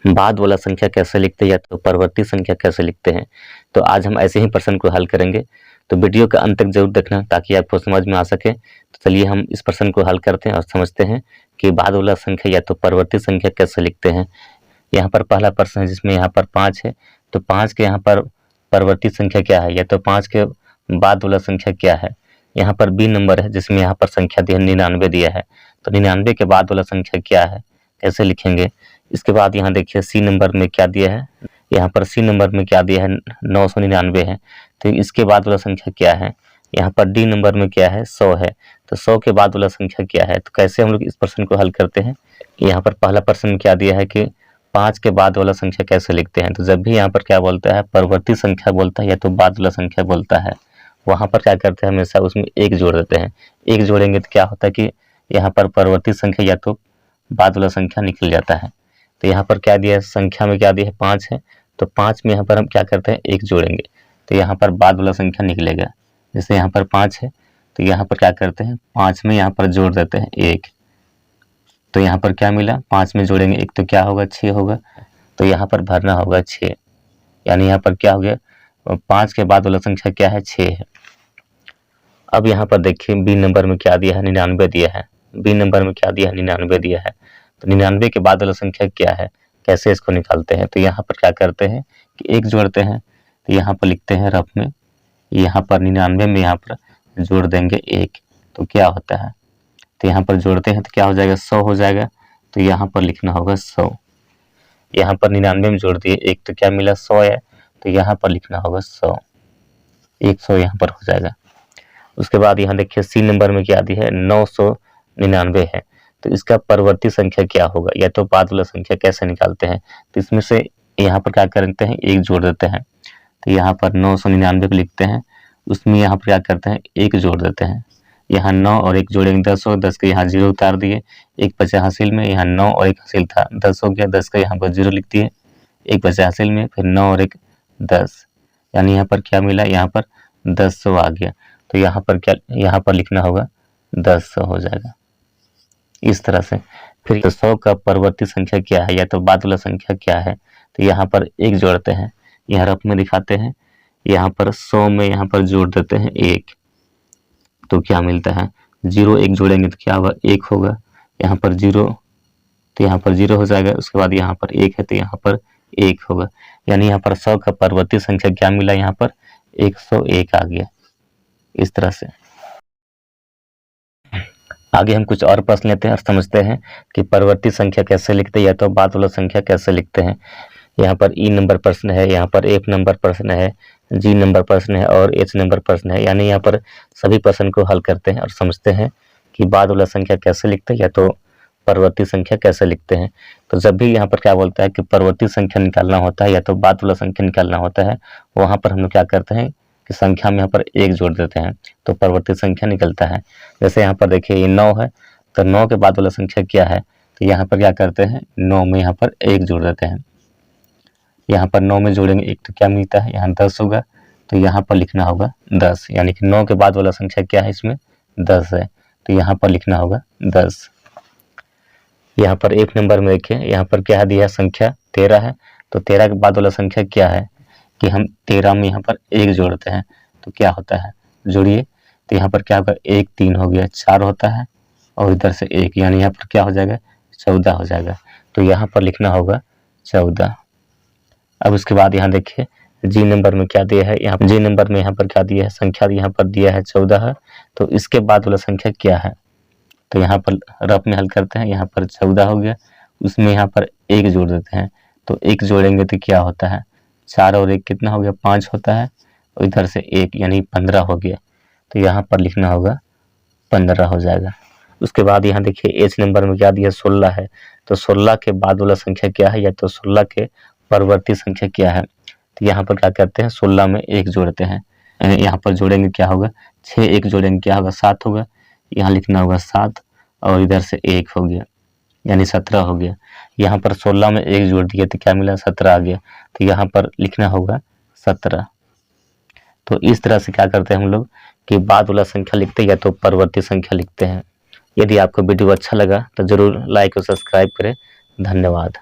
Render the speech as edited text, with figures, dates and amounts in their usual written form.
बाद वाला संख्या कैसे लिखते हैं या तो परवर्ती संख्या कैसे लिखते हैं। तो आज हम ऐसे ही प्रश्न को हल करेंगे, तो वीडियो का अंत तक जरूर देखना ताकि आपको समझ में आ सके। तो चलिए हम इस प्रश्न को हल करते हैं और समझते हैं कि बाद वाला संख्या या तो परवर्ती संख्या कैसे लिखते हैं। यहाँ पर पहला प्रश्न है जिसमें यहाँ पर 5 है, तो 5 के यहाँ पर परवर्ती संख्या क्या है या तो 5 के बाद वाला संख्या क्या है। यहाँ पर बी नंबर है जिसमें यहाँ पर संख्या दी है 99 दिया है, तो 99 के बाद वाला संख्या क्या है, कैसे लिखेंगे। इसके बाद यहाँ देखिए सी नंबर में क्या दिया है, यहाँ पर सी नंबर में क्या दिया है 999 है, तो इसके बाद वाला संख्या क्या है। यहाँ पर डी नंबर में क्या है 100 है, तो 100 के बाद वाला संख्या क्या है। तो कैसे हम लोग इस प्रश्न को हल करते हैं। यहाँ पर पहला प्रश्न क्या दिया है कि 5 के बाद वाला संख्या कैसे लिखते हैं। तो जब भी यहाँ पर क्या बोलता है परवर्ती संख्या बोलता है या तो बाद वाला संख्या बोलता है, वहाँ पर क्या करते हैं हमेशा उसमें एक जोड़ देते हैं। एक जोड़ेंगे तो क्या होता है कि यहाँ पर परवर्ती संख्या या तो बाद वाला संख्या निकल जाता है। तो यहाँ पर क्या दिया है, संख्या में क्या दिया है 5 है, तो 5 में यहाँ पर हम क्या करते हैं एक जोड़ेंगे तो यहाँ पर बाद वाला संख्या निकलेगा। जैसे यहाँ पर 5 है तो यहाँ पर क्या करते हैं 5 में यहाँ पर जोड़ देते हैं 1, तो यहाँ पर क्या मिला 5 में जोड़ेंगे 1 तो क्या होगा 6 होगा, तो यहाँ पर भरना होगा 6, यानी यहाँ पर क्या हो गया 5 के बाद वाला संख्या क्या है 6 है। अब यहाँ पर देखिए बी नंबर में क्या दिया है 99 दिया है, बी नंबर में क्या दिया है 99 दिया है, तो 99 के बाद वाला संख्या क्या है, कैसे इसको निकालते हैं। तो यहाँ पर क्या करते हैं कि एक जोड़ते हैं, तो यहाँ पर लिखते हैं रफ में, यहाँ पर 99 में यहाँ पर जोड़ देंगे 1 तो क्या होता है, तो यहाँ पर जोड़ते हैं तो क्या हो जाएगा 100 हो जाएगा, तो यहाँ पर लिखना होगा 100। यहाँ पर 99 में जोड़ दिए 1 तो क्या मिला 100 है, तो यहाँ पर लिखना होगा 100, 100 यहाँ पर हो जाएगा। उसके बाद यहाँ देखिए सी नंबर में क्या दिया है 999 है, तो इसका परवर्ती संख्या क्या होगा या तो बाद वाला संख्या कैसे निकालते हैं। तो इसमें से यहाँ पर क्या करते हैं एक जोड़ देते हैं, तो यहाँ पर 999 को लिखते हैं, उसमें यहाँ पर क्या करते हैं एक जोड़ देते हैं, यहाँ 9 और 1 जोड़ेंगे 10 हो, 10 के यहाँ 0 उतार दिए, 1 बचा हासिल में, यहाँ 9 और 1 हासिल था 10 हो गया, 10 का यहाँ पर 0 लिख दिए, 1 बचा हासिल में, फिर 9 और 1 10, यानी यहाँ पर क्या मिला यहाँ पर 10 आ गया, तो यहाँ पर क्या यहाँ पर लिखना होगा 10 हो जाएगा इस तरह से। फिर 100 का परवर्ती संख्या क्या है या तो बाद वाला संख्या क्या है, तो यहाँ पर एक जोड़ते हैं, यहाँ रफ में दिखाते हैं, यहाँ पर 100 में यहाँ पर जोड़ देते हैं 1 तो क्या मिलता है 0, 1 जोड़ेंगे तो क्या होगा 1 होगा, यहाँ पर 0 तो यहाँ पर 0 हो जाएगा, उसके बाद यहाँ पर 1 है तो यहाँ पर 1 होगा, यानी यहाँ पर 100 का परवर्ती संख्या क्या मिला यहाँ पर 101 आ गया इस तरह से। आगे हम कुछ और प्रश्न लेते हैं और समझते हैं कि परवर्ती संख्या कैसे लिखते हैं या तो बाद वाला संख्या कैसे लिखते हैं। यहाँ पर ई नंबर प्रश्न है, यहाँ पर एफ नंबर प्रश्न है, जी नंबर प्रश्न है और एच नंबर प्रश्न है, यानी यहाँ पर सभी प्रश्न को हल करते हैं और समझते हैं कि बाद वाला संख्या कैसे लिखते हैं या तो परवर्ती संख्या कैसे लिखते हैं। तो जब भी यहाँ पर क्या बोलता है कि परवर्ती संख्या निकालना होता है या तो बाद वाला संख्या निकालना होता है, वहाँ पर हम लोग क्या करते हैं कि संख्या में यहाँ पर एक जोड़ देते हैं तो परवर्ती संख्या निकलता है। जैसे यहाँ पर देखिए ये 9 है, तो 9 के बाद वाला संख्या क्या है, तो यहाँ पर क्या करते हैं 9 में यहाँ पर एक जोड़ देते हैं, यहाँ पर 9 में जोड़ेंगे 1 तो क्या मिलता है यहाँ 10 होगा, तो यहाँ पर लिखना होगा 10, यानी कि 9 के बाद वाला संख्या क्या है इसमें 10 है, तो यहाँ पर लिखना होगा 10। यहाँ पर एक नंबर में देखिए यहाँ पर क्या दिया है संख्या 13 है, तो 13 के बाद वाला संख्या क्या है कि हम 13 में यहाँ पर एक जोड़ते हैं तो क्या होता है जोड़िए, तो यहाँ पर क्या होगा 1 3 हो गया 4 होता है और इधर से 1, यानी यहाँ पर क्या हो जाएगा 14 हो जाएगा, तो यहाँ पर लिखना होगा 14। अब उसके बाद यहाँ देखिए जी नंबर में क्या दिया है, यहाँ जी नंबर में यहाँ पर क्या दिया है संख्या यहाँ पर दिया है 14 है, तो इसके बाद वाला संख्या क्या है, तो यहाँ पर रफ में हल करते हैं, यहाँ पर 14 हो गया, उसमें यहाँ पर 1 जोड़ देते हैं, तो 1 जोड़ेंगे तो क्या होता है 4 और 1 कितना हो गया 5 होता है और इधर से 1 यानी 15 हो गया, तो यहाँ पर लिखना होगा 15 हो जाएगा। उसके बाद यहाँ देखिए एच नंबर में क्या दिया 16 है, तो 16 के बाद वाला संख्या क्या है या तो 16 के परवर्ती संख्या क्या है, तो यहाँ पर क्या करते हैं 16 में 1 जोड़ते हैं, यहाँ पर जोड़ेंगे क्या होगा 6 1 जोड़ेंगे क्या होगा 7 होगा, यहाँ लिखना होगा 7 और इधर से 1 हो गया यानी 17 हो गया, यहाँ पर 16 में 1 जोड़ दिया तो क्या मिला 17 आ गया, तो यहाँ पर लिखना होगा 17। तो इस तरह से क्या करते हैं हम लोग कि बाद वाला संख्या लिखते हैं या तो परवर्ती संख्या लिखते हैं। यदि आपको वीडियो अच्छा लगा तो जरूर लाइक और सब्सक्राइब करें। धन्यवाद।